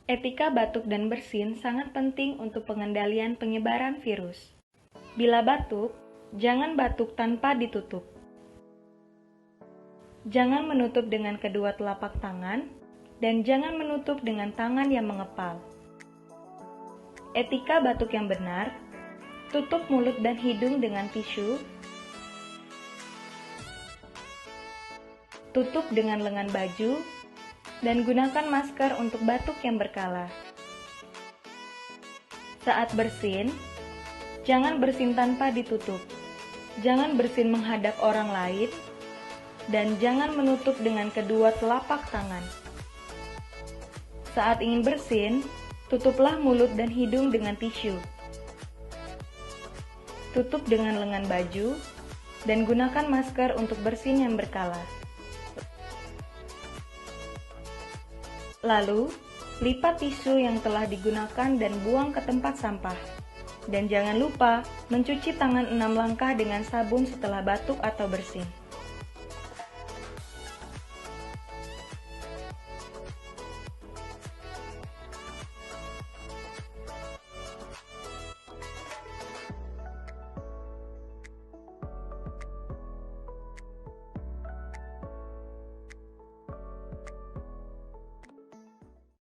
Etika batuk dan bersin sangat penting untuk pengendalian penyebaran virus. Bila batuk, jangan batuk tanpa ditutup. Jangan menutup dengan kedua telapak tangan, dan jangan menutup dengan tangan yang mengepal. Etika batuk yang benar, tutup mulut dan hidung dengan tisu, tutup dengan lengan baju, dan gunakan masker untuk batuk yang berkala. Saat bersin, jangan bersin tanpa ditutup. Jangan bersin menghadap orang lain, dan jangan menutup dengan kedua telapak tangan. Saat ingin bersin, tutuplah mulut dan hidung dengan tisu. Tutup dengan lengan baju, dan gunakan masker untuk bersin yang berkala. Lalu, lipat tisu yang telah digunakan dan buang ke tempat sampah. Dan jangan lupa mencuci tangan 6 langkah dengan sabun setelah batuk atau bersin.